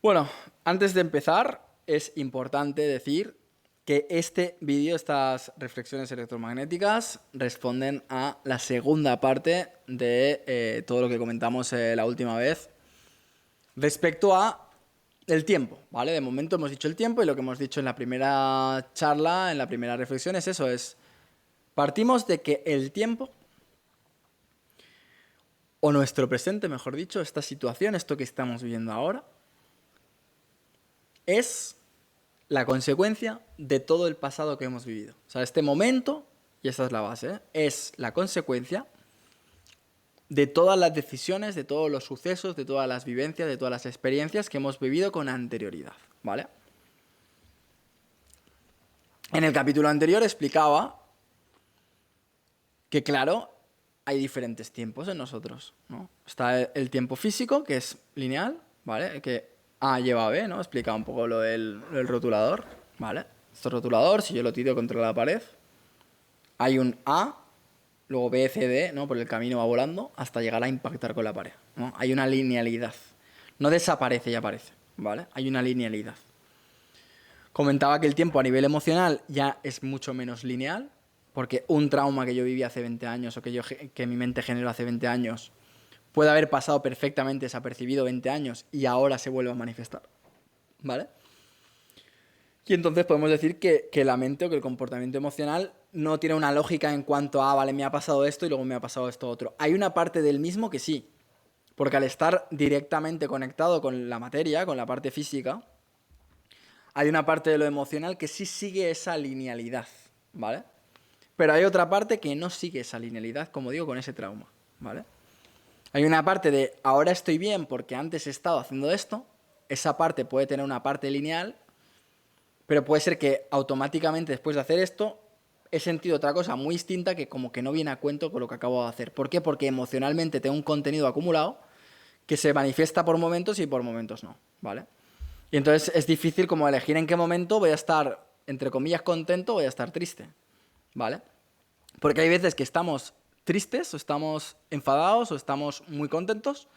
Bueno, antes de empezar, es importante decir que este vídeo, estas reflexiones electromagnéticas, responden a la segunda parte de todo lo que comentamos la última vez respecto a el tiempo, ¿vale? De momento hemos dicho el tiempo y lo que hemos dicho en la primera charla, en la primera reflexión es eso, partimos de que el tiempo, o nuestro presente, mejor dicho, esta situación, esto que estamos viviendo ahora, es la consecuencia de todo el pasado que hemos vivido. O sea, este momento, y esta es la base, es la consecuencia de todas las decisiones, de todos los sucesos, de todas las vivencias, de todas las experiencias que hemos vivido con anterioridad, ¿vale? En el capítulo anterior explicaba que, claro, hay diferentes tiempos en nosotros, ¿no? Está el tiempo físico, que es lineal, ¿vale? Que A lleva a B, ¿no? Explicaba un poco lo del rotulador, ¿vale? Este rotulador, si yo lo tiro contra la pared, hay un A, luego B, C, D, ¿no? Por el camino va volando hasta llegar a impactar con la pared, ¿no? Hay una linealidad. No desaparece y aparece, ¿vale? Hay una linealidad. Comentaba que el tiempo a nivel emocional ya es mucho menos lineal, porque un trauma que yo viví hace 20 años o que mi mente generó hace 20 años puede haber pasado perfectamente desapercibido 20 años y ahora se vuelve a manifestar, ¿vale? Y entonces podemos decir que la mente o que el comportamiento emocional no tiene una lógica en cuanto a, vale, me ha pasado esto y luego me ha pasado esto otro. Hay una parte del mismo que sí, porque al estar directamente conectado con la materia, con la parte física, hay una parte de lo emocional que sí sigue esa linealidad, ¿vale? Pero hay otra parte que no sigue esa linealidad, como digo, con ese trauma, ¿vale? Hay una parte de ahora estoy bien porque antes he estado haciendo esto, esa parte puede tener una parte lineal, pero puede ser que automáticamente después de hacer esto he sentido otra cosa muy distinta que como que no viene a cuento con lo que acabo de hacer. ¿Por qué? Porque emocionalmente tengo un contenido acumulado que se manifiesta por momentos y por momentos no, ¿vale? Y entonces es difícil como elegir en qué momento voy a estar, entre comillas, contento o voy a estar triste, ¿vale? Porque hay veces que estamos tristes o estamos enfadados o estamos muy contentos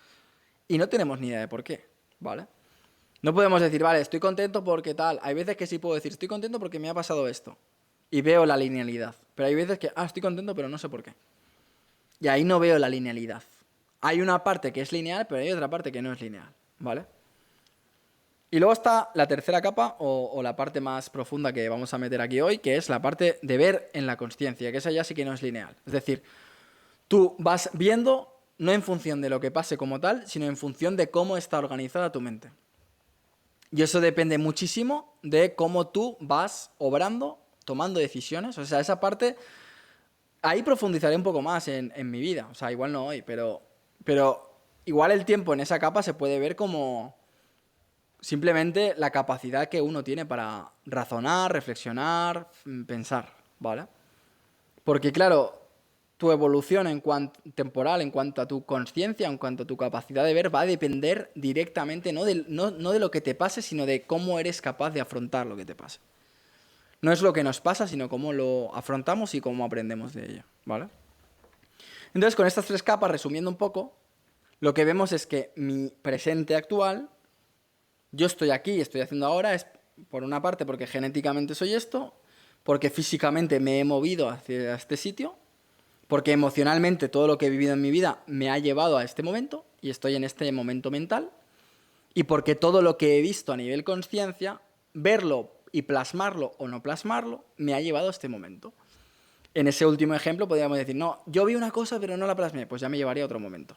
y no tenemos ni idea de por qué, ¿vale? No podemos decir, vale, estoy contento porque tal. Hay veces que sí puedo decir, estoy contento porque me ha pasado esto. Y veo la linealidad. Pero hay veces que, estoy contento pero no sé por qué. Y ahí no veo la linealidad. Hay una parte que es lineal, pero hay otra parte que no es lineal, ¿vale? Y luego está la tercera capa o la parte más profunda que vamos a meter aquí hoy, que es la parte de ver en la consciencia, que esa ya sí que no es lineal. Es decir, tú vas viendo no en función de lo que pase como tal, sino en función de cómo está organizada tu mente. Y eso depende muchísimo de cómo tú vas obrando, tomando decisiones. O sea, esa parte, ahí profundizaré un poco más en mi vida. O sea, igual no hoy, pero igual el tiempo en esa capa se puede ver como simplemente la capacidad que uno tiene para razonar, reflexionar, pensar, ¿vale? Porque claro, tu evolución temporal en cuanto a tu conciencia, en cuanto a tu capacidad de ver, va a depender directamente no de lo que te pase, sino de cómo eres capaz de afrontar lo que te pase. No es lo que nos pasa, sino cómo lo afrontamos y cómo aprendemos de ello, ¿vale? Entonces, con estas tres capas, resumiendo un poco, lo que vemos es que mi presente actual, yo estoy aquí, estoy haciendo ahora, es por una parte porque genéticamente soy esto, porque físicamente me he movido hacia este sitio, porque emocionalmente todo lo que he vivido en mi vida me ha llevado a este momento y estoy en este momento mental. Y porque todo lo que he visto a nivel conciencia, verlo y plasmarlo o no plasmarlo, me ha llevado a este momento. En ese último ejemplo podríamos decir, no, yo vi una cosa pero no la plasmé, pues ya me llevaría a otro momento.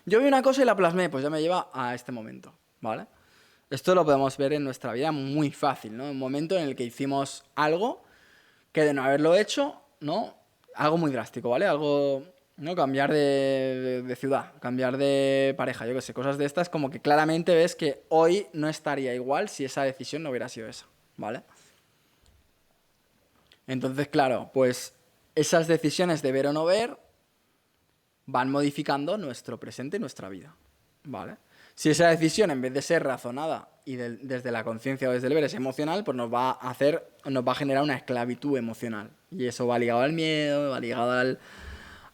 Yo vi una cosa y la plasmé, pues ya me lleva a este momento, ¿vale? Esto lo podemos ver en nuestra vida muy fácil, ¿no? Un momento en el que hicimos algo que de no haberlo hecho, ¿no? Algo muy drástico, ¿vale? Algo, ¿no? Cambiar de ciudad, cambiar de pareja, yo qué sé, cosas de estas, como que claramente ves que hoy no estaría igual si esa decisión no hubiera sido esa, ¿vale? Entonces, claro, pues esas decisiones de ver o no ver van modificando nuestro presente y nuestra vida, ¿vale? Si esa decisión, en vez de ser razonada y desde la conciencia o desde el ver, es emocional, pues nos va a generar una esclavitud emocional. Y eso va ligado al miedo, va ligado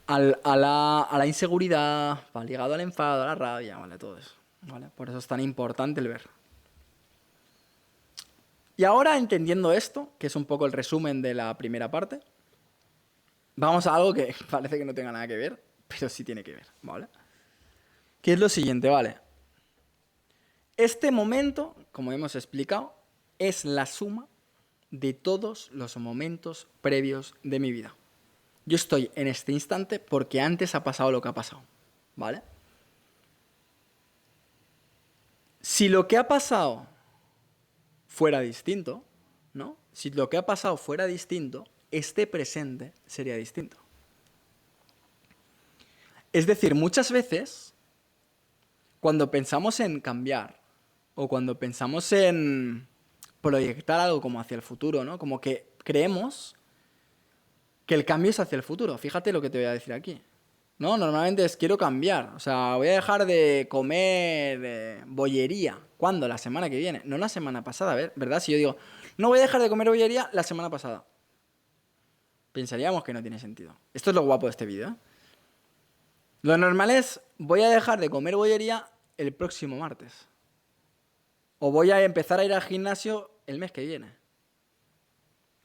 a la inseguridad, va ligado al enfado, a la rabia, ¿vale? Todo eso. ¿vale? Por eso es tan importante el ver. Y ahora, entendiendo esto, que es un poco el resumen de la primera parte, vamos a algo que parece que no tenga nada que ver, pero sí tiene que ver, ¿vale? Que es lo siguiente, ¿vale? Este momento, como hemos explicado, es la suma de todos los momentos previos de mi vida. Yo estoy en este instante porque antes ha pasado lo que ha pasado, ¿vale? Si lo que ha pasado fuera distinto, ¿no? Si lo que ha pasado fuera distinto, este presente sería distinto. Es decir, muchas veces, cuando pensamos en cambiar, o cuando pensamos en proyectar algo como hacia el futuro, ¿no? Como que creemos que el cambio es hacia el futuro. Fíjate lo que te voy a decir aquí. No, normalmente es quiero cambiar. O sea, voy a dejar de comer bollería. ¿Cuándo? La semana que viene. No la semana pasada, ¿verdad? Si yo digo, no voy a dejar de comer bollería la semana pasada. Pensaríamos que no tiene sentido. Esto es lo guapo de este vídeo, ¿eh? Lo normal es, voy a dejar de comer bollería el próximo martes. O voy a empezar a ir al gimnasio el mes que viene.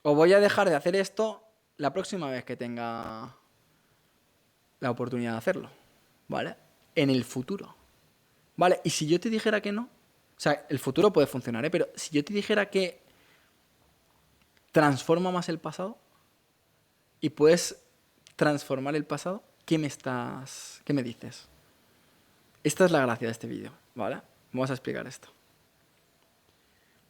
O voy a dejar de hacer esto la próxima vez que tenga la oportunidad de hacerlo, ¿vale? En el futuro, ¿vale? Y si yo te dijera que no, o sea, el futuro puede funcionar, ¿eh? Pero si yo te dijera que transforma más el pasado y puedes transformar el pasado, ¿qué me dices? Esta es la gracia de este vídeo, ¿vale? Vamos a explicar esto.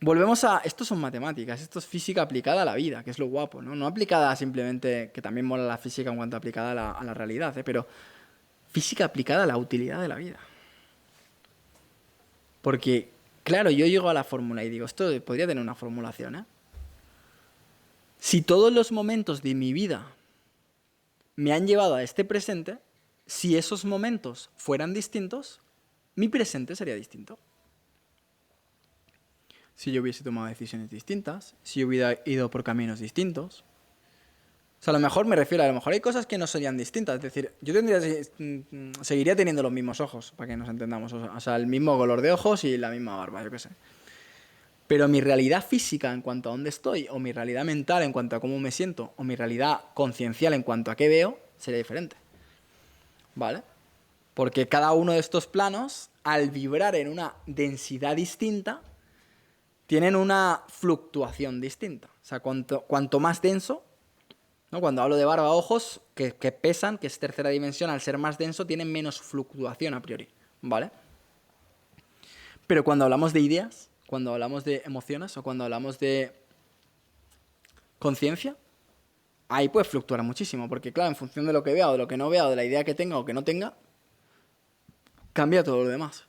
Volvemos a... Esto son matemáticas, esto es física aplicada a la vida, que es lo guapo, ¿no? No aplicada simplemente, que también mola la física en cuanto aplicada a la realidad, ¿eh? Pero física aplicada a la utilidad de la vida. Porque, claro, yo llego a la fórmula y digo, esto podría tener una formulación, ¿eh? Si todos los momentos de mi vida me han llevado a este presente, si esos momentos fueran distintos, mi presente sería distinto. Si yo hubiese tomado decisiones distintas, si yo hubiera ido por caminos distintos. O sea, a lo mejor me refiero, a lo mejor hay cosas que no serían distintas. Es decir, yo seguiría teniendo los mismos ojos, para que nos entendamos. O sea, el mismo color de ojos y la misma barba, yo qué sé. Pero mi realidad física en cuanto a dónde estoy, o mi realidad mental en cuanto a cómo me siento, o mi realidad conciencial en cuanto a qué veo, sería diferente. ¿Vale? Porque cada uno de estos planos, al vibrar en una densidad distinta, tienen una fluctuación distinta. O sea, cuanto más denso, ¿no? Cuando hablo de barba, ojos, que pesan, que es tercera dimensión, al ser más denso, tienen menos fluctuación a priori, ¿vale? Pero cuando hablamos de ideas, cuando hablamos de emociones o cuando hablamos de conciencia, ahí puede fluctuar muchísimo, porque claro, en función de lo que vea o de lo que no vea o de la idea que tenga o que no tenga, cambia todo lo demás.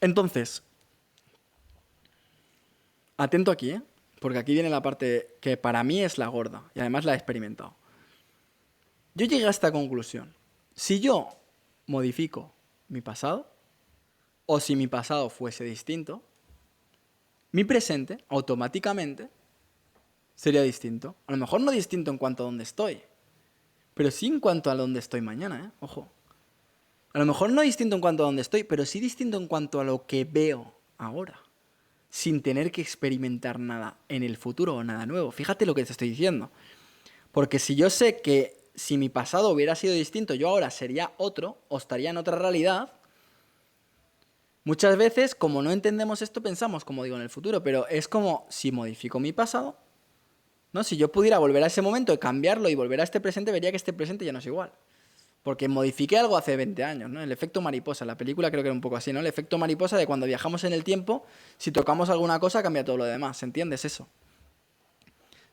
Entonces, atento aquí, ¿eh? Porque aquí viene la parte que para mí es la gorda y además la he experimentado. Yo llegué a esta conclusión. Si yo modifico mi pasado, o si mi pasado fuese distinto, mi presente automáticamente sería distinto. A lo mejor no distinto en cuanto a dónde estoy, pero sí en cuanto a dónde estoy mañana, ¿eh? Ojo. A lo mejor no distinto en cuanto a dónde estoy, pero sí distinto en cuanto a lo que veo ahora, sin tener que experimentar nada en el futuro o nada nuevo. Fíjate lo que te estoy diciendo. Porque si yo sé que si mi pasado hubiera sido distinto, yo ahora sería otro o estaría en otra realidad, muchas veces, como no entendemos esto, pensamos, como digo, en el futuro, pero es como si modifico mi pasado, ¿no? Si yo pudiera volver a ese momento y cambiarlo y volver a este presente, vería que este presente ya no es igual. Porque modifiqué algo hace 20 años, ¿no? El efecto mariposa. La película creo que era un poco así, ¿no? El efecto mariposa de cuando viajamos en el tiempo, si tocamos alguna cosa, cambia todo lo demás. ¿Entiendes eso?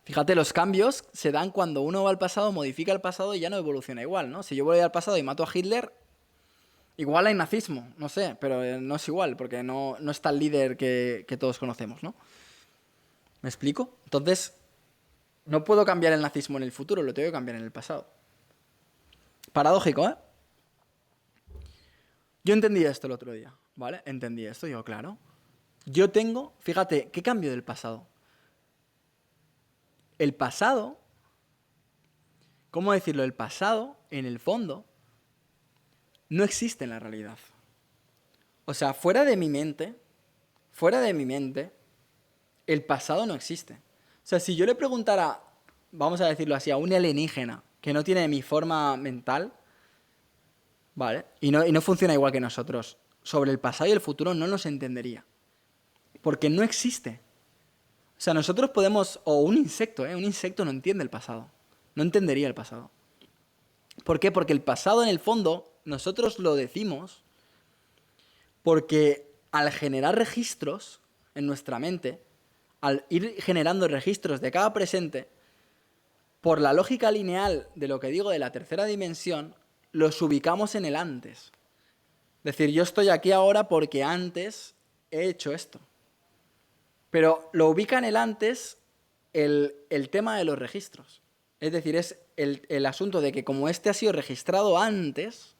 Fíjate, los cambios se dan cuando uno va al pasado, modifica el pasado y ya no evoluciona igual, ¿no? Si yo voy al pasado y mato a Hitler, igual hay nazismo, no sé, pero no es igual, porque no está el líder que todos conocemos, ¿no? ¿Me explico? Entonces, no puedo cambiar el nazismo en el futuro, lo tengo que cambiar en el pasado. Paradójico, ¿eh? Yo entendí esto el otro día, ¿vale? Entendí esto, digo, claro. Yo tengo, fíjate, ¿qué cambio del pasado? El pasado, ¿cómo decirlo? El pasado, en el fondo, no existe en la realidad. O sea, fuera de mi mente, el pasado no existe. O sea, si yo le preguntara, vamos a decirlo así, a un alienígena que no tiene mi forma mental, ¿vale? Y no funciona igual que nosotros, sobre el pasado y el futuro no nos entendería. Porque no existe. O sea, nosotros podemos, o un insecto no entiende el pasado. No entendería el pasado. ¿Por qué? Porque el pasado, en el fondo, nosotros lo decimos porque al generar registros en nuestra mente, al ir generando registros de cada presente, por la lógica lineal de lo que digo de la tercera dimensión, los ubicamos en el antes. Es decir, yo estoy aquí ahora porque antes he hecho esto. Pero lo ubica en el antes el tema de los registros. Es decir, es el asunto de que como este ha sido registrado antes,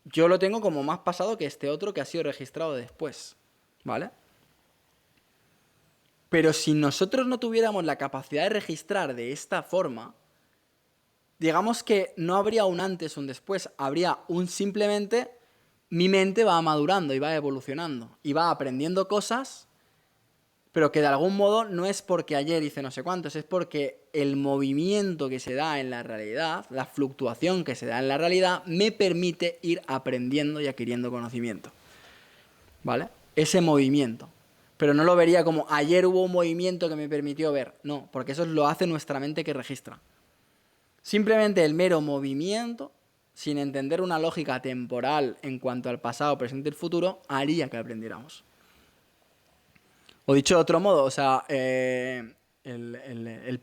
yo lo tengo como más pasado que este otro que ha sido registrado después. ¿Vale? Pero si nosotros no tuviéramos la capacidad de registrar de esta forma, digamos que no habría un antes o un después, habría un simplemente mi mente va madurando y va evolucionando y va aprendiendo cosas, pero que de algún modo no es porque ayer hice no sé cuántos, es porque el movimiento que se da en la realidad, la fluctuación que se da en la realidad, me permite ir aprendiendo y adquiriendo conocimiento. ¿Vale? Ese movimiento. Pero no lo vería como ayer hubo un movimiento que me permitió ver. No, porque eso lo hace nuestra mente que registra. Simplemente el mero movimiento, sin entender una lógica temporal en cuanto al pasado, presente y futuro, haría que aprendiéramos. O dicho de otro modo, o sea, el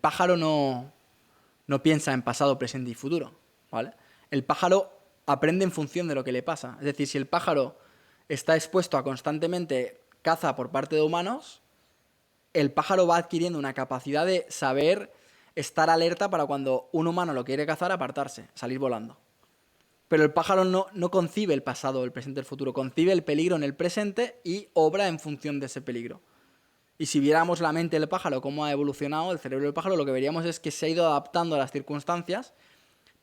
pájaro no piensa en pasado, presente y futuro, ¿vale? El pájaro aprende en función de lo que le pasa. Es decir, si el pájaro está expuesto a constantemente caza por parte de humanos, el pájaro va adquiriendo una capacidad de saber estar alerta para cuando un humano lo quiere cazar, apartarse, salir volando. Pero el pájaro no concibe el pasado, el presente, el futuro, concibe el peligro en el presente y obra en función de ese peligro. Y si viéramos la mente del pájaro, cómo ha evolucionado el cerebro del pájaro, lo que veríamos es que se ha ido adaptando a las circunstancias,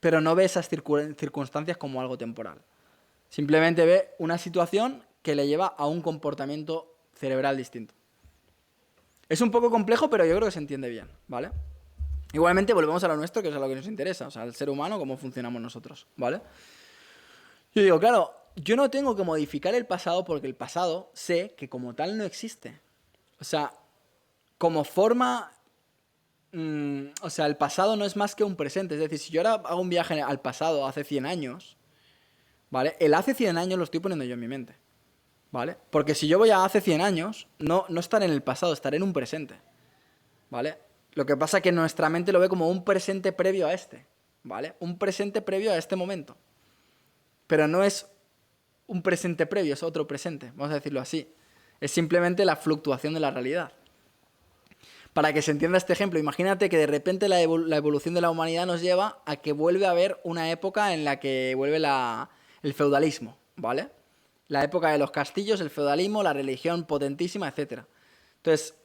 pero no ve esas circunstancias como algo temporal. Simplemente ve una situación que le lleva a un comportamiento cerebral distinto. Es un poco complejo, pero yo creo que se entiende bien, ¿vale? Igualmente volvemos a lo nuestro, que es a lo que nos interesa, o sea, el ser humano, cómo funcionamos nosotros, ¿vale? Yo digo, claro, yo no tengo que modificar el pasado porque el pasado sé que como tal no existe. O sea, como forma... o sea, el pasado no es más que un presente. Es decir, si yo ahora hago un viaje al pasado hace 100 años, ¿vale? El hace 100 años lo estoy poniendo yo en mi mente, ¿vale? Porque si yo voy a hace 100 años, no estaré en el pasado, estaré en un presente, ¿vale? Lo que pasa es que nuestra mente lo ve como un presente previo a este, ¿vale? Un presente previo a este momento. Pero no es un presente previo, es otro presente, vamos a decirlo así. Es simplemente la fluctuación de la realidad. Para que se entienda este ejemplo, imagínate que de repente la evolución de la humanidad nos lleva a que vuelve a haber una época en la que vuelve el feudalismo, ¿vale? La época de los castillos, el feudalismo, la religión potentísima, etc. Entonces,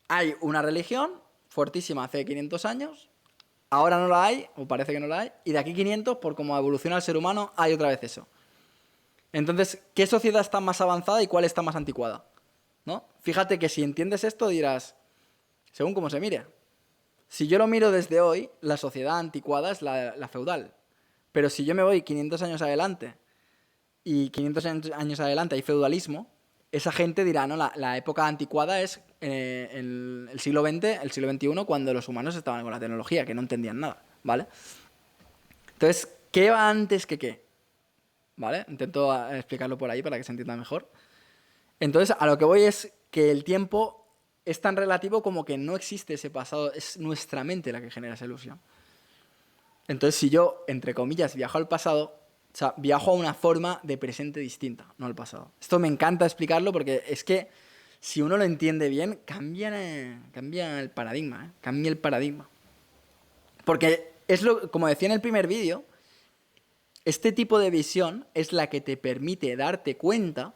hay una religión fuertísima hace 500 años, ahora no la hay, o parece que no la hay, y de aquí 500, por cómo evoluciona el ser humano, hay otra vez eso. Entonces, ¿qué sociedad está más avanzada y cuál está más anticuada? ¿No? Fíjate que si entiendes esto dirás, según cómo se mire. Si yo lo miro desde hoy, la sociedad anticuada es la feudal. Pero si yo me voy 500 años adelante y 500 años adelante hay feudalismo, esa gente dirá, no, la época anticuada es el siglo XX, el siglo XXI, cuando los humanos estaban con la tecnología, que no entendían nada, ¿vale? Entonces, ¿qué va antes que qué? ¿Vale? Intento explicarlo por ahí para que se entienda mejor. Entonces, a lo que voy es que el tiempo es tan relativo como que no existe ese pasado, es nuestra mente la que genera esa ilusión. Entonces, si yo, entre comillas, viajo al pasado, o sea, viajo a una forma de presente distinta, no al pasado. Esto me encanta explicarlo porque es que si uno lo entiende bien, cambia el paradigma, ¿eh? Cambia el paradigma. Porque es como decía en el primer vídeo, este tipo de visión es la que te permite darte cuenta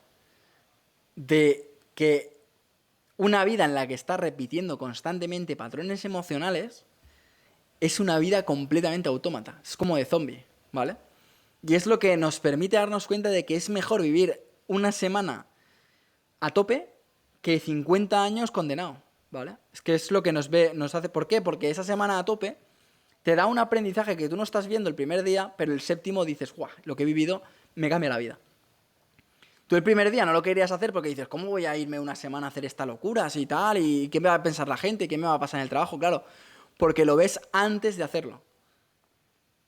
de que una vida en la que estás repitiendo constantemente patrones emocionales es una vida completamente autómata. Es como de zombie, ¿vale? Y es lo que nos permite darnos cuenta de que es mejor vivir una semana a tope que 50 años condenado, ¿vale? Es que es lo que nos hace... ¿Por qué? Porque esa semana a tope te da un aprendizaje que tú no estás viendo el primer día, pero el séptimo dices, ¡guau! Lo que he vivido me cambia la vida. Tú el primer día no lo querías hacer porque dices, ¿cómo voy a irme una semana a hacer esta locura así y tal? ¿Y qué me va a pensar la gente? ¿Qué me va a pasar en el trabajo? Claro, porque lo ves antes de hacerlo.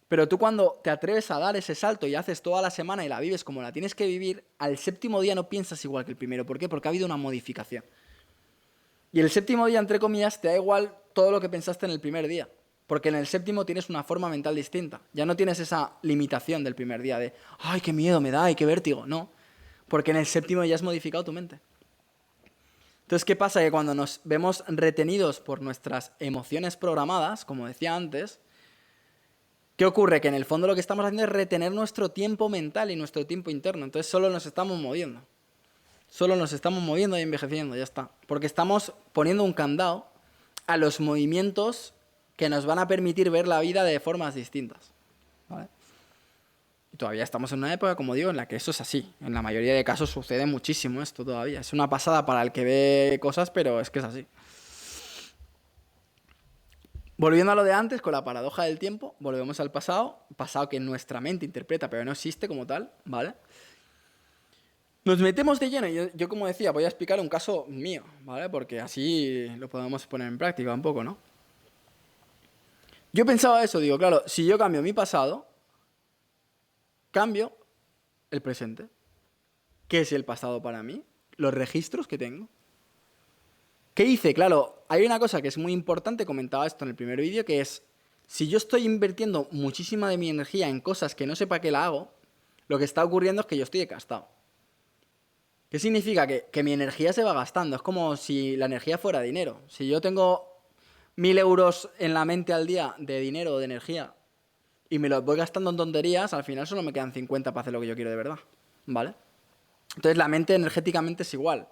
Pero tú cuando te atreves a dar ese salto y haces toda la semana y la vives como la tienes que vivir, al séptimo día no piensas igual que el primero. ¿Por qué? Porque ha habido una modificación. Y el séptimo día, entre comillas, te da igual todo lo que pensaste en el primer día. Porque en el séptimo tienes una forma mental distinta. Ya no tienes esa limitación del primer día de, ¡ay, qué miedo me da y qué vértigo! No, porque en el séptimo ya has modificado tu mente. Entonces, ¿qué pasa? Que cuando nos vemos retenidos por nuestras emociones programadas, como decía antes, ¿qué ocurre? Que en el fondo lo que estamos haciendo es retener nuestro tiempo mental y nuestro tiempo interno. Entonces solo nos estamos moviendo. Solo nos estamos moviendo y envejeciendo, ya está. Porque estamos poniendo un candado a los movimientos que nos van a permitir ver la vida de formas distintas. ¿Vale? Y todavía estamos en una época, como digo, en la que eso es así. En la mayoría de casos sucede muchísimo esto todavía. Es una pasada para el que ve cosas, pero es que es así. Volviendo a lo de antes, con la paradoja del tiempo, volvemos al pasado, pasado que nuestra mente interpreta, pero no existe como tal, ¿vale? Nos metemos de lleno, y yo como decía, voy a explicar un caso mío, ¿vale? Porque así lo podemos poner en práctica un poco, ¿no? Yo pensaba eso, digo, claro, si yo cambio mi pasado, cambio el presente. ¿Qué es el pasado para mí? Los registros que tengo. ¿Qué hice? Claro, hay una cosa que es muy importante, comentaba esto en el primer vídeo, que es, si yo estoy invirtiendo muchísima de mi energía en cosas que no sé para qué la hago, lo que está ocurriendo es que yo estoy desgastado. ¿Qué significa? Que mi energía se va gastando. Es como si la energía fuera dinero. Si yo tengo 1.000 euros en la mente al día de dinero o de energía y me los voy gastando en tonterías, al final solo me quedan 50 para hacer lo que yo quiero de verdad. ¿Vale? Entonces la mente energéticamente es igual.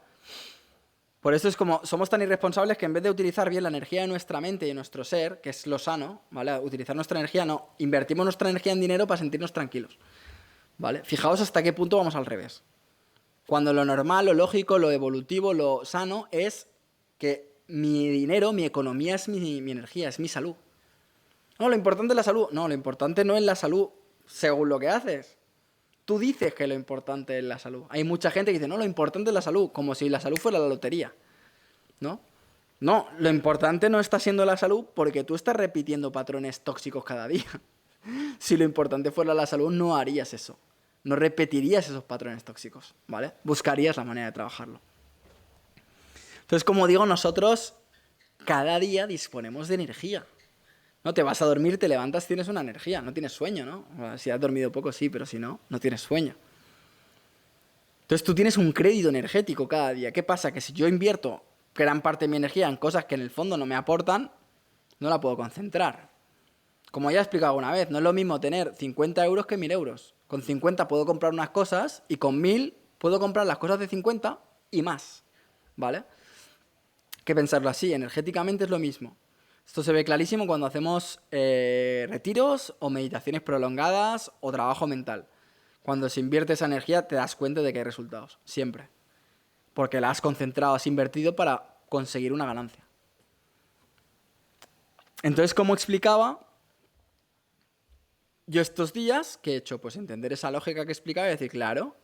Por eso es como, somos tan irresponsables que en vez de utilizar bien la energía de nuestra mente y de nuestro ser, que es lo sano, ¿vale? Utilizar nuestra energía, no. Invertimos nuestra energía en dinero para sentirnos tranquilos, ¿vale? Fijaos hasta qué punto vamos al revés. Cuando lo normal, lo lógico, lo evolutivo, lo sano es que mi dinero, mi economía es mi energía, es mi salud. No, lo importante es la salud. No, lo importante no es la salud según lo que haces. Tú dices que lo importante es la salud. Hay mucha gente que dice, no, lo importante es la salud, como si la salud fuera la lotería. ¿No? No, lo importante no está siendo la salud porque tú estás repitiendo patrones tóxicos cada día. Si lo importante fuera la salud, no harías eso. No repetirías esos patrones tóxicos, ¿vale? Buscarías la manera de trabajarlo. Entonces, como digo, nosotros cada día disponemos de energía. No te vas a dormir, te levantas, tienes una energía, no tienes sueño, ¿no? Si has dormido poco, sí, pero si no, no tienes sueño. Entonces tú tienes un crédito energético cada día. ¿Qué pasa? Que si yo invierto gran parte de mi energía en cosas que en el fondo no me aportan, no la puedo concentrar. Como ya he explicado una vez, no es lo mismo tener 50 euros que 1.000 euros. Con 50 puedo comprar unas cosas y con 1.000 puedo comprar las cosas de 50 y más. ¿Vale? Hay que pensarlo así, energéticamente es lo mismo. Esto se ve clarísimo cuando hacemos retiros o meditaciones prolongadas o trabajo mental. Cuando se invierte esa energía te das cuenta de que hay resultados, siempre. Porque la has concentrado, has invertido para conseguir una ganancia. Entonces, como explicaba, yo estos días, ¿qué he hecho? Pues entender esa lógica que explicaba y decir, claro,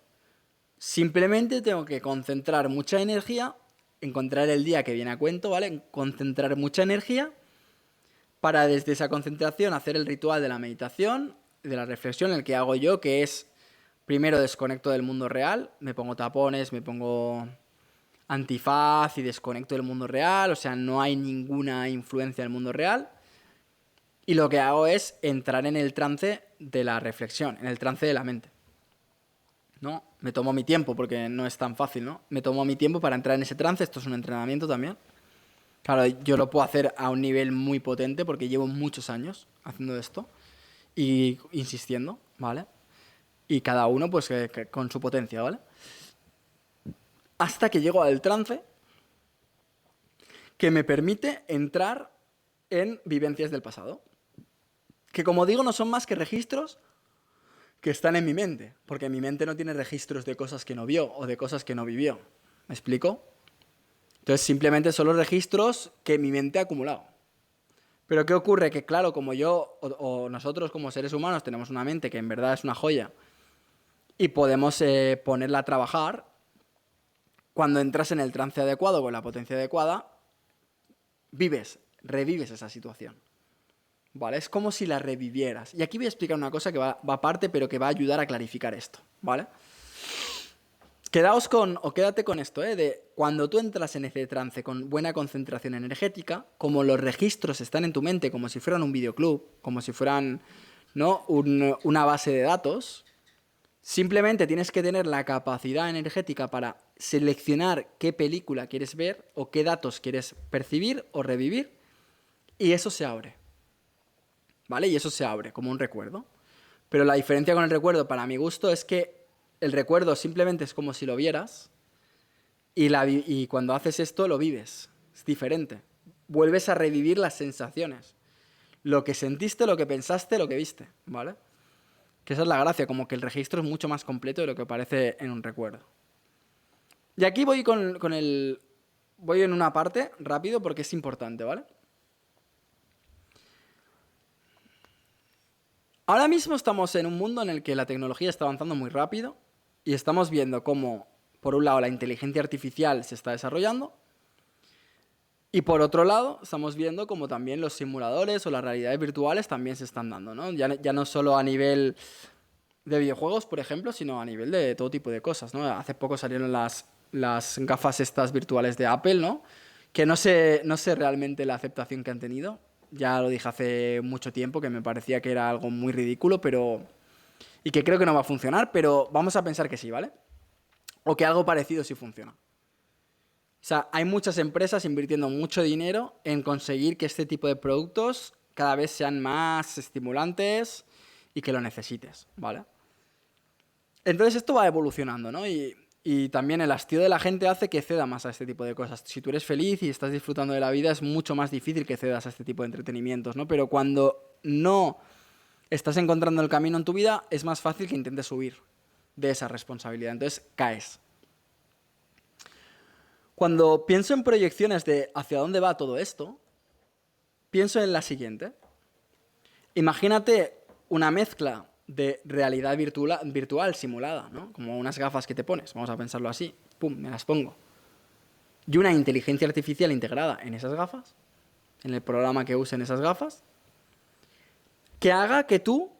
simplemente tengo que concentrar mucha energía, encontrar el día que viene a cuento, ¿vale? Concentrar mucha energía para desde esa concentración hacer el ritual de la meditación, de la reflexión, el que hago yo, que es, primero desconecto del mundo real, me pongo tapones, me pongo antifaz y desconecto del mundo real, o sea, no hay ninguna influencia del mundo real. Y lo que hago es entrar en el trance de la reflexión, en el trance de la mente. ¿No? Me tomo mi tiempo, porque no es tan fácil, ¿no? Me tomo mi tiempo para entrar en ese trance, esto es un entrenamiento también. Claro, yo lo puedo hacer a un nivel muy potente porque llevo muchos años haciendo esto y insistiendo, ¿vale? Y cada uno pues con su potencia, ¿vale? Hasta que llego al trance que me permite entrar en vivencias del pasado. Que como digo, no son más que registros que están en mi mente, porque mi mente no tiene registros de cosas que no vio o de cosas que no vivió. ¿Me explico? Entonces simplemente son los registros que mi mente ha acumulado. Pero ¿qué ocurre? Que claro, como yo o nosotros como seres humanos tenemos una mente que en verdad es una joya y podemos ponerla a trabajar, cuando entras en el trance adecuado con la potencia adecuada, revives esa situación. ¿Vale? Es como si la revivieras. Y aquí voy a explicar una cosa que va aparte, pero que va a ayudar a clarificar esto, ¿vale? Quédate con esto, de cuando tú entras en ese trance con buena concentración energética, como los registros están en tu mente, como si fueran un videoclub, como si fueran, ¿no?, una base de datos, simplemente tienes que tener la capacidad energética para seleccionar qué película quieres ver o qué datos quieres percibir o revivir, y eso se abre. ¿Vale? Y eso se abre como un recuerdo. Pero la diferencia con el recuerdo, para mi gusto, es que el recuerdo simplemente es como si lo vieras y cuando haces esto lo vives. Es diferente. Vuelves a revivir las sensaciones. Lo que sentiste, lo que pensaste, lo que viste, ¿vale? Que esa es la gracia, como que el registro es mucho más completo de lo que parece en un recuerdo. Y aquí voy voy en una parte rápido porque es importante, ¿vale? Ahora mismo estamos en un mundo en el que la tecnología está avanzando muy rápido y estamos viendo cómo, por un lado, la inteligencia artificial se está desarrollando y por otro lado, estamos viendo cómo también los simuladores o las realidades virtuales también se están dando, ¿no? Ya no solo a nivel de videojuegos, por ejemplo, sino a nivel de todo tipo de cosas, ¿no? Hace poco salieron las gafas estas virtuales de Apple, ¿no? Que no sé realmente la aceptación que han tenido. Ya lo dije hace mucho tiempo, que me parecía que era algo muy ridículo, y que creo que no va a funcionar, pero vamos a pensar que sí, ¿vale? O que algo parecido sí funciona. O sea, hay muchas empresas invirtiendo mucho dinero en conseguir que este tipo de productos cada vez sean más estimulantes y que lo necesites, ¿vale? Entonces esto va evolucionando, ¿no? Y también el hastío de la gente hace que ceda más a este tipo de cosas. Si tú eres feliz y estás disfrutando de la vida, es mucho más difícil que cedas a este tipo de entretenimientos, ¿no? Pero cuando no estás encontrando el camino en tu vida, es más fácil que intentes huir de esa responsabilidad. Entonces caes. Cuando pienso en proyecciones de hacia dónde va todo esto, pienso en la siguiente. Imagínate una mezcla de realidad virtual simulada, ¿no? Como unas gafas que te pones, vamos a pensarlo así, pum, me las pongo. Y una inteligencia artificial integrada en esas gafas, en el programa que usen esas gafas, que haga que tú,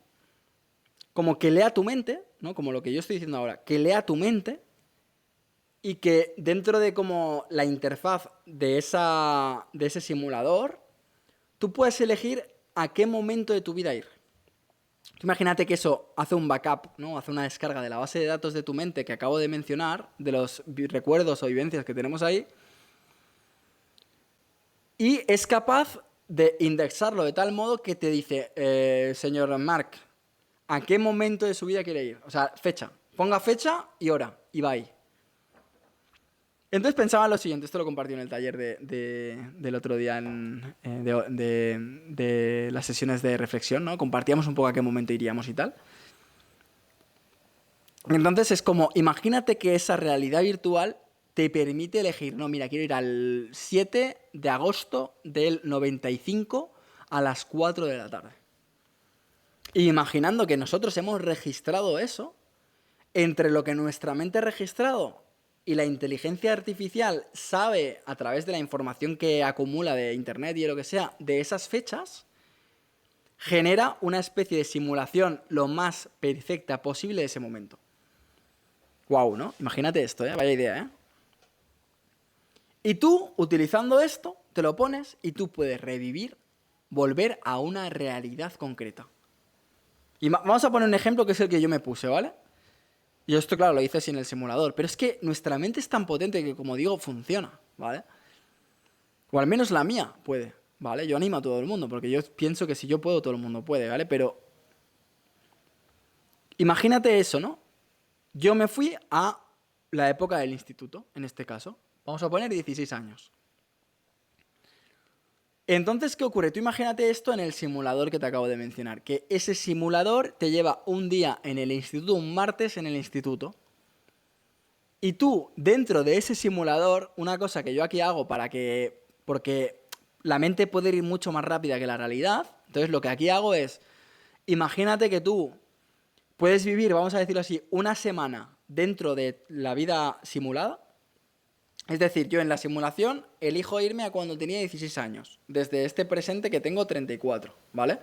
como que lea tu mente, ¿no? Como lo que yo estoy diciendo ahora, que lea tu mente y que dentro de como la interfaz de ese simulador, tú puedes elegir a qué momento de tu vida ir. Imagínate que eso hace un backup, ¿no? Hace una descarga de la base de datos de tu mente que acabo de mencionar, de los recuerdos o vivencias que tenemos ahí, y es capaz de indexarlo de tal modo que te dice, señor Mark, ¿a qué momento de su vida quiere ir? O sea, fecha. Ponga fecha y hora, y va ahí. Entonces pensaba en lo siguiente, esto lo compartí en el taller del otro día de las sesiones de reflexión, ¿no? Compartíamos un poco a qué momento iríamos y tal. Entonces es como, imagínate que esa realidad virtual te permite elegir, no, mira, quiero ir al 7 de agosto del 95 a las 4 de la tarde. Y imaginando que nosotros hemos registrado eso, entre lo que nuestra mente ha registrado y la inteligencia artificial sabe a través de la información que acumula de internet y de lo que sea, de esas fechas, genera una especie de simulación lo más perfecta posible de ese momento. Guau, ¿no? Imagínate esto, vaya idea, ¿eh? Y tú, utilizando esto, te lo pones y tú puedes revivir, volver a una realidad concreta. Y vamos a poner un ejemplo que es el que yo me puse, ¿vale? Yo esto, claro, lo hice así en el simulador, pero es que nuestra mente es tan potente que, como digo, funciona, ¿vale? O al menos la mía puede, ¿vale? Yo animo a todo el mundo, porque yo pienso que si yo puedo, todo el mundo puede, ¿vale? Pero imagínate eso, ¿no? Yo me fui a la época del instituto, en este caso. Vamos a poner 16 años. Entonces, ¿qué ocurre? Tú imagínate esto en el simulador que te acabo de mencionar, que ese simulador te lleva un día en el instituto, un martes en el instituto, y tú, dentro de ese simulador, una cosa que yo aquí hago porque la mente puede ir mucho más rápida que la realidad, entonces lo que aquí hago es, imagínate que tú puedes vivir, vamos a decirlo así, una semana dentro de la vida simulada. Es decir, yo en la simulación elijo irme a cuando tenía 16 años, desde este presente que tengo 34, ¿vale?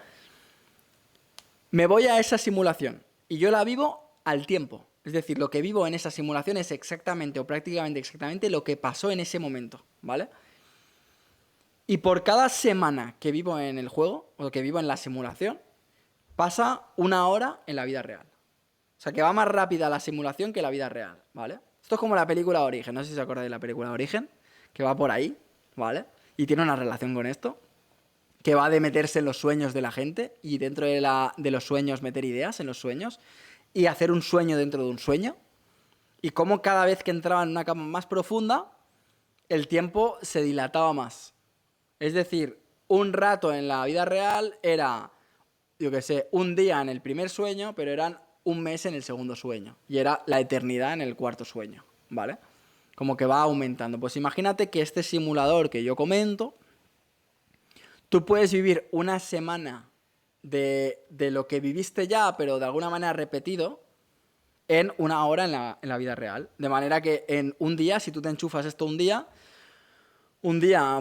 Me voy a esa simulación y yo la vivo al tiempo. Es decir, lo que vivo en esa simulación es exactamente o prácticamente exactamente lo que pasó en ese momento, ¿vale? Y por cada semana que vivo en el juego, o que vivo en la simulación, pasa una hora en la vida real. O sea, que va más rápida la simulación que la vida real, ¿vale? Esto es como la película Origen, no sé si se acordáis de la película Origen, que va por ahí, ¿vale? Y tiene una relación con esto, que va de meterse en los sueños de la gente y dentro de los sueños meter ideas en los sueños y hacer un sueño dentro de un sueño. Y cómo cada vez que entraba en una cama más profunda, el tiempo se dilataba más. Es decir, un rato en la vida real era, yo qué sé, un día en el primer sueño, pero eran un mes en el segundo sueño. Y era la eternidad en el cuarto sueño, ¿vale? Como que va aumentando. Pues imagínate que este simulador que yo comento, tú puedes vivir una semana de lo que viviste ya, pero de alguna manera repetido, en una hora en la vida real. De manera que en un día, si tú te enchufas esto un día,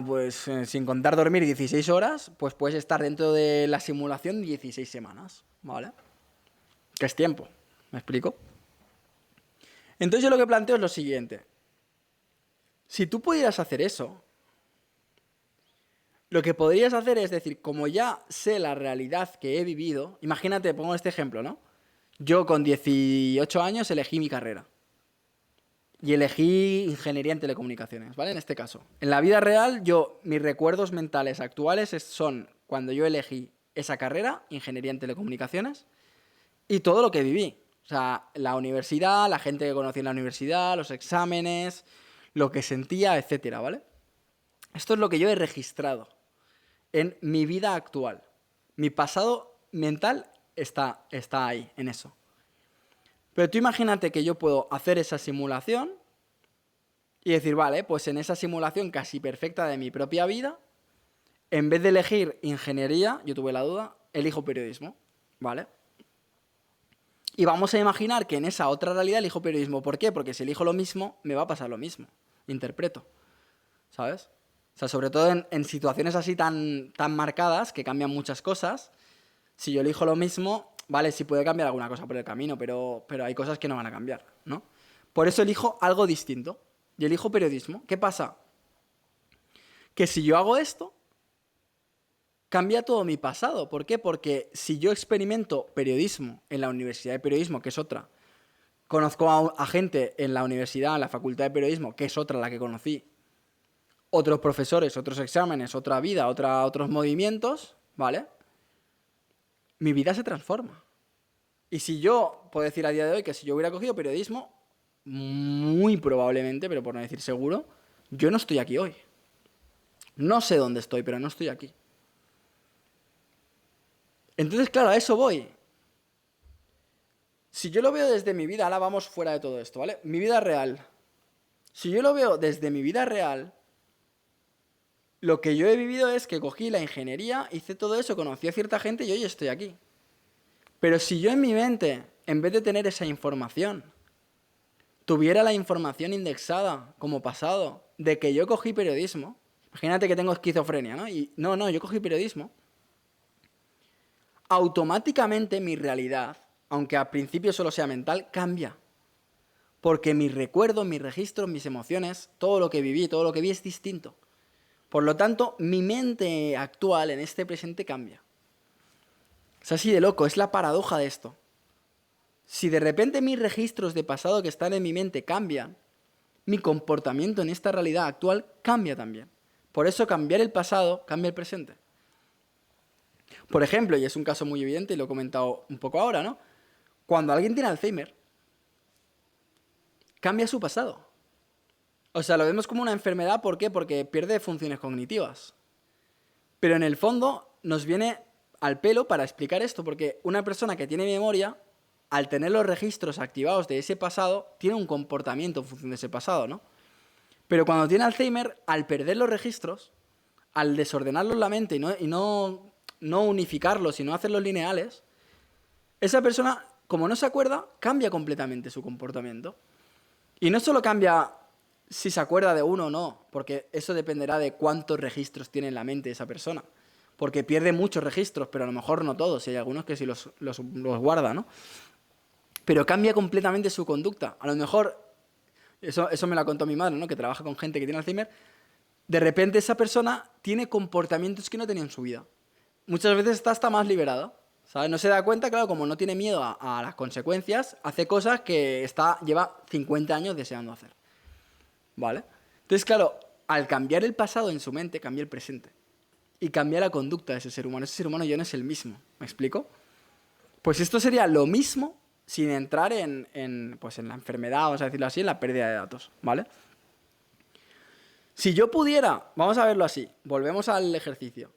pues sin contar dormir 16 horas, pues puedes estar dentro de la simulación 16 semanas, ¿vale? Que es tiempo, ¿me explico? Entonces yo lo que planteo es lo siguiente. Si tú pudieras hacer eso, lo que podrías hacer es decir, como ya sé la realidad que he vivido, imagínate, pongo este ejemplo, ¿no? Yo con 18 años elegí mi carrera. Y elegí ingeniería en telecomunicaciones, ¿vale? En este caso. En la vida real, mis recuerdos mentales actuales son cuando yo elegí esa carrera, ingeniería en telecomunicaciones, y todo lo que viví. O sea, la universidad, la gente que conocí en la universidad, los exámenes, lo que sentía, etcétera, ¿vale? Esto es lo que yo he registrado en mi vida actual. Mi pasado mental está ahí, en eso. Pero tú imagínate que yo puedo hacer esa simulación y decir, vale, pues en esa simulación casi perfecta de mi propia vida, en vez de elegir ingeniería, yo tuve la duda, elijo periodismo, ¿vale? Y vamos a imaginar que en esa otra realidad elijo periodismo. ¿Por qué? Porque si elijo lo mismo, me va a pasar lo mismo. Interpreto, ¿sabes? O sea, sobre todo en situaciones así tan marcadas, que cambian muchas cosas, si yo elijo lo mismo, vale, sí puede cambiar alguna cosa por el camino, pero hay cosas que no van a cambiar, ¿no? Por eso elijo algo distinto. Y elijo periodismo. ¿Qué pasa? Que si yo hago esto, cambia todo mi pasado. ¿Por qué? Porque si yo experimento periodismo en la Universidad de Periodismo, que es otra, conozco a gente en la universidad, en la Facultad de Periodismo, que es otra la que conocí, otros profesores, otros exámenes, otra vida, otros movimientos, ¿vale? Mi vida se transforma. Y si yo, puedo decir a día de hoy que si yo hubiera cogido periodismo, muy probablemente, pero por no decir seguro, yo no estoy aquí hoy. No sé dónde estoy, pero no estoy aquí. Entonces, claro, a eso voy. Si yo lo veo desde mi vida, ahora vamos fuera de todo esto, ¿vale? Mi vida real. Si yo lo veo desde mi vida real, lo que yo he vivido es que cogí la ingeniería, hice todo eso, conocí a cierta gente y hoy estoy aquí. Pero si yo en mi mente, en vez de tener esa información, tuviera la información indexada como pasado de que yo cogí periodismo, imagínate que tengo esquizofrenia, ¿no? Y no, yo cogí periodismo. Automáticamente mi realidad, aunque al principio solo sea mental, cambia. Porque mis recuerdos, mis registros, mis emociones, todo lo que viví, todo lo que vi es distinto. Por lo tanto, mi mente actual en este presente cambia. Es así de loco, es la paradoja de esto. Si de repente mis registros de pasado que están en mi mente cambian, mi comportamiento en esta realidad actual cambia también. Por eso cambiar el pasado cambia el presente. Por ejemplo, y es un caso muy evidente y lo he comentado un poco ahora, ¿no? Cuando alguien tiene Alzheimer, cambia su pasado. O sea, lo vemos como una enfermedad, ¿por qué? Porque pierde funciones cognitivas. Pero en el fondo nos viene al pelo para explicar esto, porque una persona que tiene memoria, al tener los registros activados de ese pasado, tiene un comportamiento en función de ese pasado, ¿no? Pero cuando tiene Alzheimer, al perder los registros, al desordenarlos la mente y no unificarlos y no hacerlos lineales, esa persona, como no se acuerda, cambia completamente su comportamiento. Y no solo cambia si se acuerda de uno o no, porque eso dependerá de cuántos registros tiene en la mente esa persona. Porque pierde muchos registros, pero a lo mejor no todos, y hay algunos que sí los guarda, ¿no? Pero cambia completamente su conducta. A lo mejor, eso me lo contó mi madre, ¿no? Que trabaja con gente que tiene Alzheimer. De repente esa persona tiene comportamientos que no tenía en su vida. Muchas veces está hasta más liberada, ¿sabes? No se da cuenta, claro, como no tiene miedo a las consecuencias, hace cosas que lleva 50 años deseando hacer, ¿vale? Entonces, claro, al cambiar el pasado en su mente, cambia el presente. Y cambia la conducta de ese ser humano. Ese ser humano ya no es el mismo, ¿me explico? Pues esto sería lo mismo sin entrar pues en la enfermedad, vamos a decirlo así, en la pérdida de datos, ¿vale? Si yo pudiera, vamos a verlo así, volvemos al ejercicio.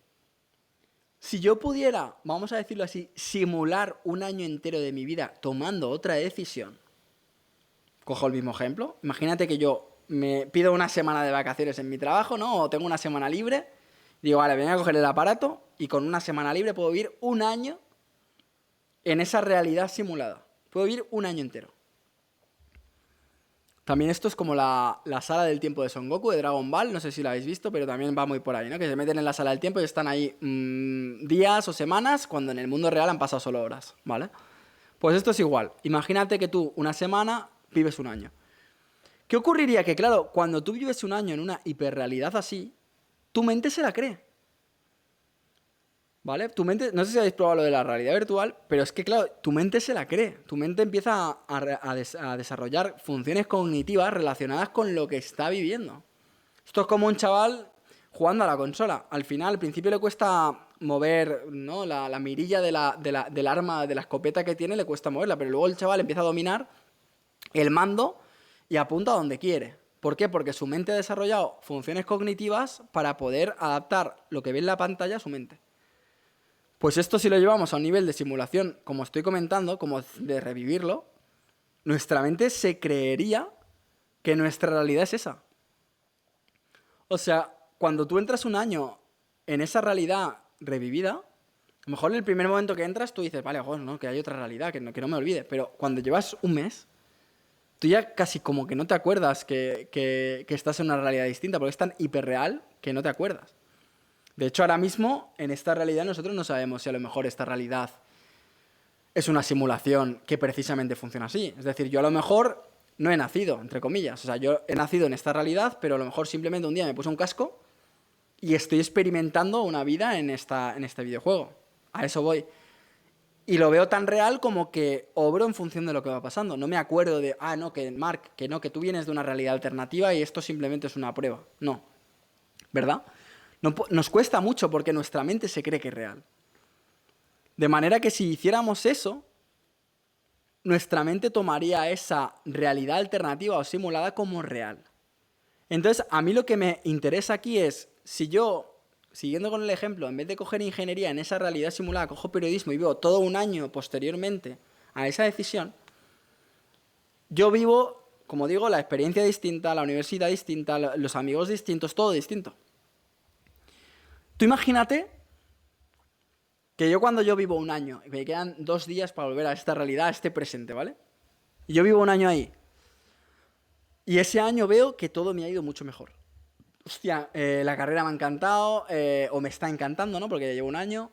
Si yo pudiera, vamos a decirlo así, simular un año entero de mi vida tomando otra decisión, cojo el mismo ejemplo, imagínate que yo me pido una semana de vacaciones en mi trabajo, ¿no? O tengo una semana libre, digo, vale, voy a coger el aparato y con una semana libre puedo vivir un año en esa realidad simulada. Puedo vivir un año entero. También esto es como la sala del tiempo de Son Goku, de Dragon Ball, no sé si la habéis visto, pero también va muy por ahí, ¿no? Que se meten en la sala del tiempo y están ahí días o semanas, cuando en el mundo real han pasado solo horas, ¿vale? Pues esto es igual. Imagínate que tú una semana vives un año. ¿Qué ocurriría? Que claro, cuando tú vives un año en una hiperrealidad así, tu mente se la cree. ¿Vale? Tu mente, no sé si habéis probado lo de la realidad virtual, pero es que, claro, tu mente se la cree. Tu mente empieza a desarrollar funciones cognitivas relacionadas con lo que está viviendo. Esto es como un chaval jugando a la consola. Al final, al principio le cuesta mover, ¿no? La mirilla del arma, de la escopeta que tiene, le cuesta moverla, pero luego el chaval empieza a dominar el mando y apunta a donde quiere. ¿Por qué? Porque su mente ha desarrollado funciones cognitivas para poder adaptar lo que ve en la pantalla a su mente. Pues esto si lo llevamos a un nivel de simulación, como estoy comentando, como de revivirlo, nuestra mente se creería que nuestra realidad es esa. O sea, cuando tú entras un año en esa realidad revivida, a lo mejor en el primer momento que entras tú dices, vale, joder, no, que hay otra realidad, que no me olvide. Pero cuando llevas un mes, tú ya casi como que no te acuerdas que estás en una realidad distinta, porque es tan hiperreal que no te acuerdas. De hecho, ahora mismo, en esta realidad, nosotros no sabemos si a lo mejor esta realidad es una simulación que precisamente funciona así. Es decir, yo a lo mejor no he nacido, entre comillas. O sea, yo he nacido en esta realidad, pero a lo mejor simplemente un día me puse un casco y estoy experimentando una vida en este videojuego. A eso voy. Y lo veo tan real como que obro en función de lo que va pasando. No me acuerdo de, no, que Mark, que no, que tú vienes de una realidad alternativa y esto simplemente es una prueba. No. ¿Verdad? Nos cuesta mucho porque nuestra mente se cree que es real. De manera que si hiciéramos eso, nuestra mente tomaría esa realidad alternativa o simulada como real. Entonces, a mí lo que me interesa aquí es, si yo, siguiendo con el ejemplo, en vez de coger ingeniería en esa realidad simulada, cojo periodismo y vivo todo un año posteriormente a esa decisión, yo vivo, como digo, la experiencia distinta, la universidad distinta, los amigos distintos, todo distinto. Tú imagínate que cuando yo vivo un año, y me quedan 2 días para volver a esta realidad, a este presente, ¿vale? Y yo vivo un año ahí. Y ese año veo que todo me ha ido mucho mejor. Hostia, la carrera me ha encantado, o me está encantando, ¿no? Porque ya llevo un año.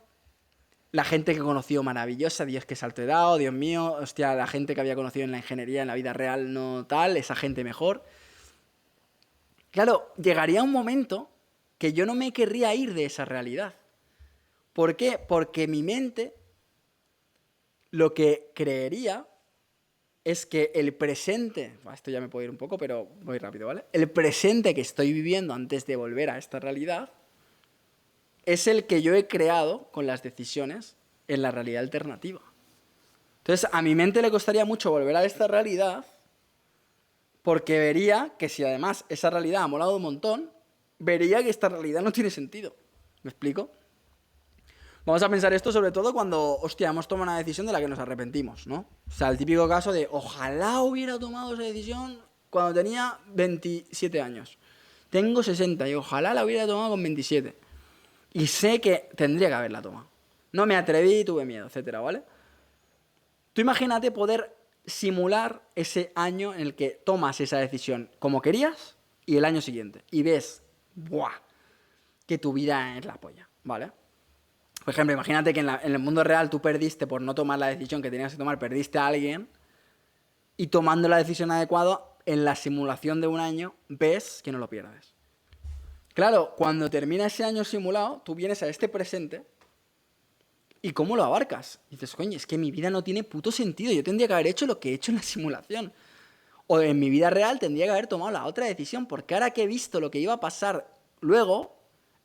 La gente que he conocido maravillosa, Dios, qué salto he dado, Dios mío. Hostia, la gente que había conocido en la ingeniería, en la vida real, no tal, esa gente mejor. Claro, llegaría un momento que yo no me querría ir de esa realidad. ¿Por qué? Porque mi mente lo que creería es que el presente, esto ya me puedo ir un poco, pero voy rápido, ¿vale? El presente que estoy viviendo antes de volver a esta realidad es el que yo he creado con las decisiones en la realidad alternativa. Entonces, a mi mente le costaría mucho volver a esta realidad porque vería que si además esa realidad ha molado un montón, vería que esta realidad no tiene sentido. ¿Me explico? Vamos a pensar esto sobre todo cuando, hostia, hemos tomado una decisión de la que nos arrepentimos, ¿no? O sea, el típico caso de ojalá hubiera tomado esa decisión cuando tenía 27 años. Tengo 60 y ojalá la hubiera tomado con 27. Y sé que tendría que haberla tomado. No me atreví, tuve miedo, etcétera, ¿vale? Tú imagínate poder simular ese año en el que tomas esa decisión como querías y el año siguiente. Y ves, ¡buah!, que tu vida es la polla, ¿vale? Por ejemplo, imagínate que en el mundo real tú perdiste por no tomar la decisión que tenías que tomar, perdiste a alguien y tomando la decisión adecuada, en la simulación de un año ves que no lo pierdes. Claro, cuando termina ese año simulado, tú vienes a este presente y ¿cómo lo abarcas? Y dices, coño, es que mi vida no tiene puto sentido, yo tendría que haber hecho lo que he hecho en la simulación. O en mi vida real tendría que haber tomado la otra decisión, porque ahora que he visto lo que iba a pasar luego,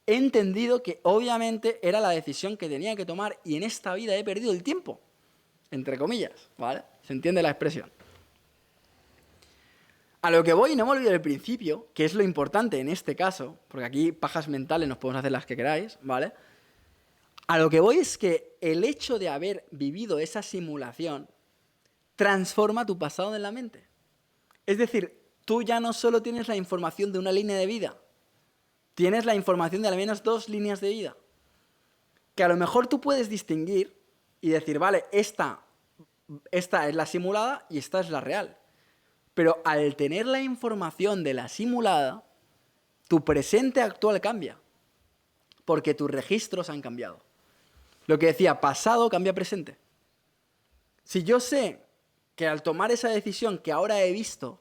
he entendido que obviamente era la decisión que tenía que tomar y en esta vida he perdido el tiempo, entre comillas, ¿vale? ¿Se entiende la expresión? A lo que voy, no me olvido del principio, que es lo importante en este caso, porque aquí pajas mentales nos podemos hacer las que queráis, ¿vale? A lo que voy es que el hecho de haber vivido esa simulación transforma tu pasado en la mente. Es decir, tú ya no solo tienes la información de una línea de vida, tienes la información de al menos 2 líneas de vida. Que a lo mejor tú puedes distinguir y decir, vale, esta es la simulada y esta es la real. Pero al tener la información de la simulada, tu presente actual cambia. Porque tus registros han cambiado. Lo que decía, pasado cambia presente. Si yo sé que al tomar esa decisión que ahora he visto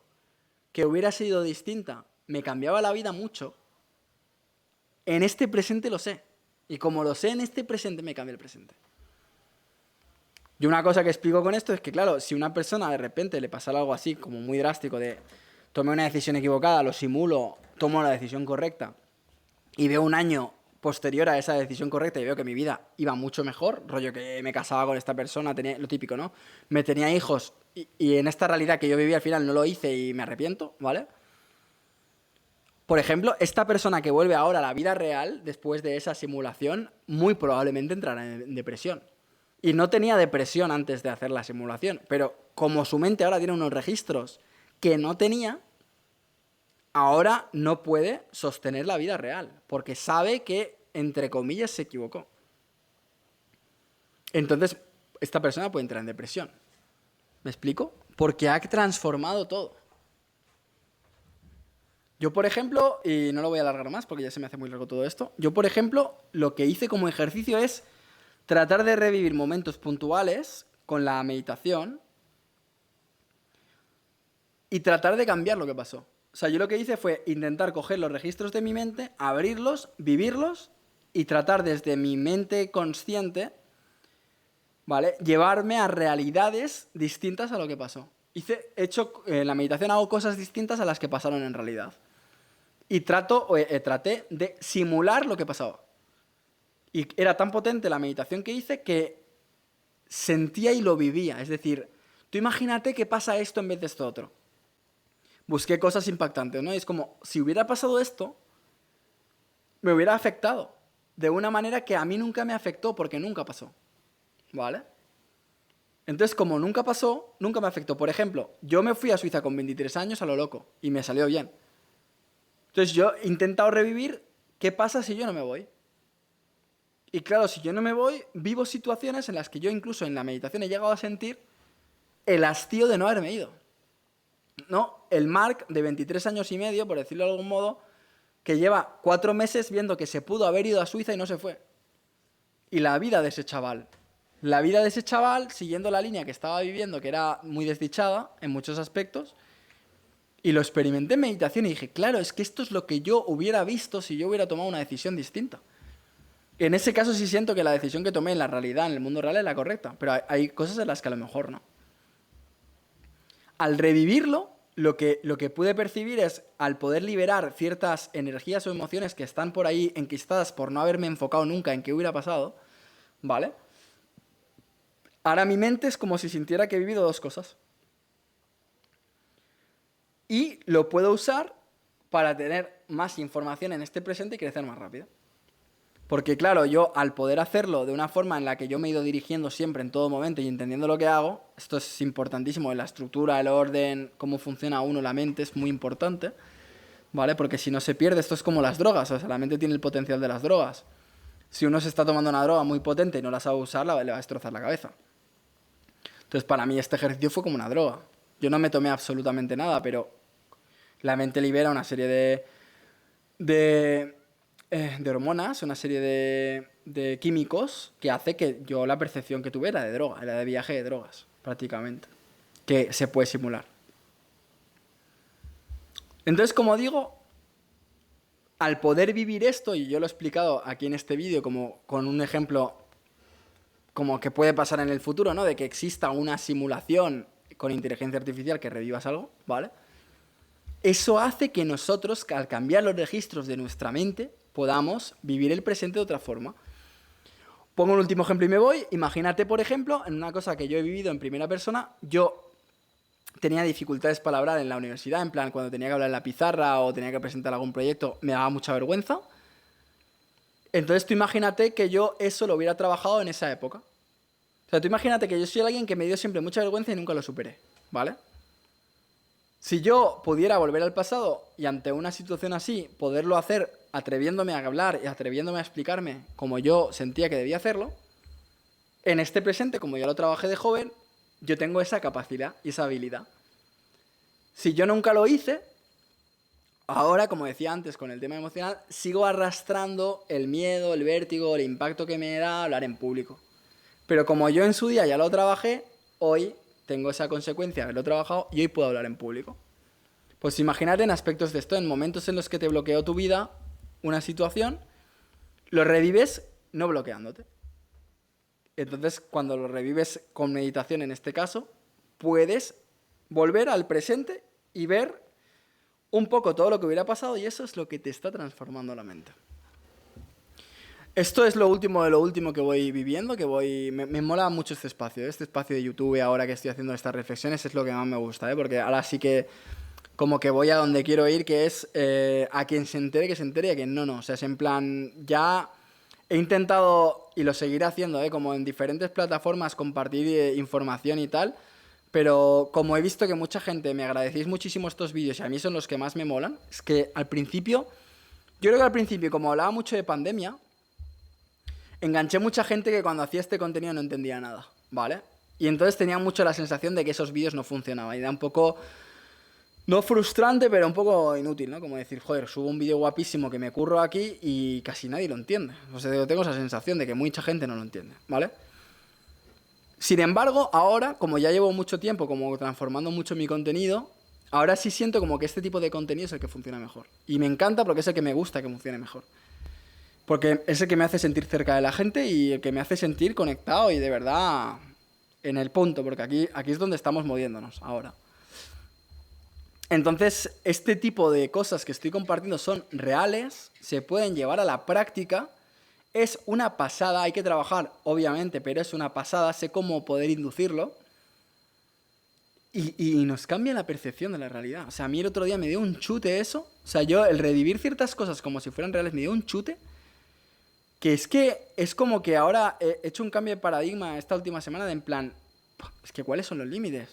que hubiera sido distinta, me cambiaba la vida mucho, en este presente lo sé. Y como lo sé en este presente, me cambia el presente. Y una cosa que explico con esto es que, claro, si a una persona de repente le pasa algo así, como muy drástico, de tomé una decisión equivocada, lo simulo, tomo la decisión correcta, y veo un año posterior a esa decisión correcta y veo que mi vida iba mucho mejor, rollo que me casaba con esta persona, tenía lo típico, ¿no? Me tenía hijos y en esta realidad que yo vivía al final no lo hice y me arrepiento, ¿vale? Por ejemplo, esta persona que vuelve ahora a la vida real, después de esa simulación, muy probablemente entrará en depresión. Y no tenía depresión antes de hacer la simulación, pero como su mente ahora tiene unos registros que no tenía, ahora no puede sostener la vida real, porque sabe que, entre comillas, se equivocó. Entonces, esta persona puede entrar en depresión. ¿Me explico? Porque ha transformado todo. Yo, por ejemplo, y no lo voy a alargar más porque ya se me hace muy largo todo esto, yo, por ejemplo, lo que hice como ejercicio es tratar de revivir momentos puntuales con la meditación y tratar de cambiar lo que pasó. O sea, yo lo que hice fue intentar coger los registros de mi mente, abrirlos, vivirlos y tratar desde mi mente consciente, ¿vale?, llevarme a realidades distintas a lo que pasó. En la meditación hago cosas distintas a las que pasaron en realidad. Y traté de simular lo que pasaba. Y era tan potente la meditación que hice que sentía y lo vivía. Es decir, tú imagínate que pasa esto en vez de esto otro. Busqué cosas impactantes, ¿no? Y es como, si hubiera pasado esto, me hubiera afectado. De una manera que a mí nunca me afectó porque nunca pasó. ¿Vale? Entonces, como nunca pasó, nunca me afectó. Por ejemplo, yo me fui a Suiza con 23 años a lo loco y me salió bien. Entonces yo he intentado revivir qué pasa si yo no me voy. Y claro, si yo no me voy, vivo situaciones en las que yo incluso en la meditación he llegado a sentir el hastío de no haberme ido. ¿No? El Marc, de 23 años y medio, por decirlo de algún modo, que lleva 4 meses viendo que se pudo haber ido a Suiza y no se fue. Y la vida de ese chaval. La vida de ese chaval, siguiendo la línea que estaba viviendo, que era muy desdichada en muchos aspectos, y lo experimenté en meditación y dije, claro, es que esto es lo que yo hubiera visto si yo hubiera tomado una decisión distinta. En ese caso sí siento que la decisión que tomé en la realidad, en el mundo real, es la correcta, pero hay cosas en las que a lo mejor no. Al revivirlo, lo que pude percibir es, al poder liberar ciertas energías o emociones que están por ahí enquistadas por no haberme enfocado nunca en qué hubiera pasado, ¿vale? Ahora mi mente es como si sintiera que he vivido 2 cosas. Y lo puedo usar para tener más información en este presente y crecer más rápido. Porque claro, yo al poder hacerlo de una forma en la que yo me he ido dirigiendo siempre en todo momento y entendiendo lo que hago, esto es importantísimo, la estructura, el orden, cómo funciona uno, la mente, es muy importante, ¿vale? Porque si no se pierde, esto es como las drogas, o sea, la mente tiene el potencial de las drogas. Si uno se está tomando una droga muy potente y no la sabe usar, le va a destrozar la cabeza. Entonces, para mí este ejercicio fue como una droga. Yo no me tomé absolutamente nada, pero la mente libera una serie de hormonas, una serie de químicos que hace que yo la percepción que tuve era de droga, era de viaje de drogas, prácticamente, que se puede simular. Entonces, como digo, al poder vivir esto, y yo lo he explicado aquí en este vídeo como con un ejemplo como que puede pasar en el futuro, ¿no? De que exista una simulación con inteligencia artificial que revivas algo, ¿vale? Eso hace que nosotros, al cambiar los registros de nuestra mente, podamos vivir el presente de otra forma. Pongo un último ejemplo y me voy. Imagínate, por ejemplo, en una cosa que yo he vivido en primera persona, yo tenía dificultades para hablar en la universidad, en plan, cuando tenía que hablar en la pizarra o tenía que presentar algún proyecto, me daba mucha vergüenza. Entonces tú imagínate que yo eso lo hubiera trabajado en esa época. O sea, tú imagínate que yo soy alguien que me dio siempre mucha vergüenza y nunca lo superé, ¿vale? Si yo pudiera volver al pasado y ante una situación así, poderlo hacer atreviéndome a hablar y atreviéndome a explicarme como yo sentía que debía hacerlo, en este presente, como ya lo trabajé de joven, yo tengo esa capacidad y esa habilidad. Si yo nunca lo hice, ahora, como decía antes con el tema emocional, sigo arrastrando el miedo, el vértigo, el impacto que me da hablar en público. Pero como yo en su día ya lo trabajé, hoy tengo esa consecuencia de haberlo trabajado y hoy puedo hablar en público. Pues imagínate en aspectos de esto, en momentos en los que te bloqueó tu vida una situación, lo revives no bloqueándote. Entonces, cuando lo revives con meditación en este caso, puedes volver al presente y ver un poco todo lo que hubiera pasado y eso es lo que te está transformando la mente. Esto es lo último de lo último que voy viviendo, que voy... Me mola mucho este espacio de YouTube ahora que estoy haciendo estas reflexiones es lo que más me gusta, ¿eh? Porque ahora sí que como que voy a donde quiero ir, que es a quien se entere, que se entere y a quien no, no. O sea, es en plan, ya he intentado, y lo seguiré haciendo, como en diferentes plataformas, compartir información y tal, pero como he visto que mucha gente me agradecéis muchísimo estos vídeos y a mí son los que más me molan, es que al principio, yo creo que al principio, como hablaba mucho de pandemia, enganché mucha gente que cuando hacía este contenido no entendía nada, ¿vale? Y entonces tenía mucho la sensación de que esos vídeos no funcionaban y era un poco... No frustrante, pero un poco inútil, ¿no? Como decir, joder, subo un vídeo guapísimo que me curro aquí y casi nadie lo entiende. O sea, yo tengo esa sensación de que mucha gente no lo entiende, ¿vale? Sin embargo, ahora, como ya llevo mucho tiempo como transformando mucho mi contenido, ahora sí siento como que este tipo de contenido es el que funciona mejor. Y me encanta porque es el que me gusta que funcione mejor. Porque es el que me hace sentir cerca de la gente y el que me hace sentir conectado y de verdad en el punto, porque aquí es donde estamos moviéndonos ahora. Entonces, este tipo de cosas que estoy compartiendo son reales, se pueden llevar a la práctica, es una pasada, hay que trabajar, obviamente, pero es una pasada, sé cómo poder inducirlo y nos cambia la percepción de la realidad. O sea, a mí el otro día me dio un chute eso, o sea, yo el revivir ciertas cosas como si fueran reales me dio un chute, que es como que ahora he hecho un cambio de paradigma esta última semana de en plan, es que ¿cuáles son los límites?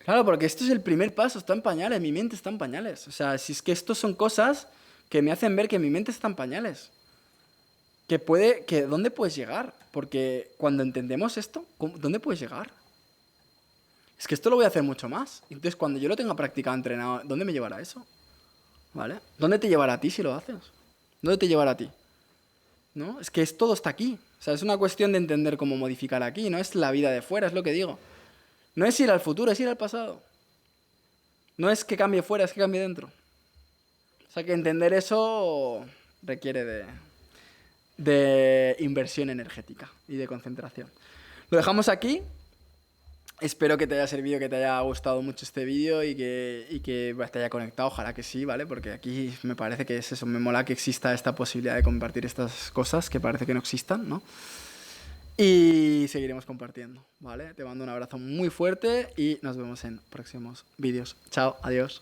Claro, porque esto es el primer paso, está en pañales, mi mente está en pañales. O sea, si es que estos son cosas que me hacen ver que mi mente está en pañales. ¿Dónde puedes llegar? Porque cuando entendemos esto, ¿dónde puedes llegar? Es que esto lo voy a hacer mucho más. Entonces, cuando yo lo tenga practicado, entrenado, ¿dónde me llevará eso? ¿Vale? ¿Dónde te llevará a ti si lo haces? ¿Dónde te llevará a ti? ¿No? Es que todo está aquí. O sea, es una cuestión de entender cómo modificar aquí, no es la vida de fuera, es lo que digo. No es ir al futuro, es ir al pasado. No es que cambie fuera, es que cambie dentro. O sea que entender eso requiere de inversión energética y de concentración. Lo dejamos aquí. Espero que te haya servido, que te haya gustado mucho este vídeo y que te haya conectado. Ojalá que sí, ¿vale? Porque aquí me parece que es eso. Me mola que exista esta posibilidad de compartir estas cosas que parece que no existan, ¿no? Y seguiremos compartiendo, ¿vale? Te mando un abrazo muy fuerte y nos vemos en próximos vídeos. Chao, adiós.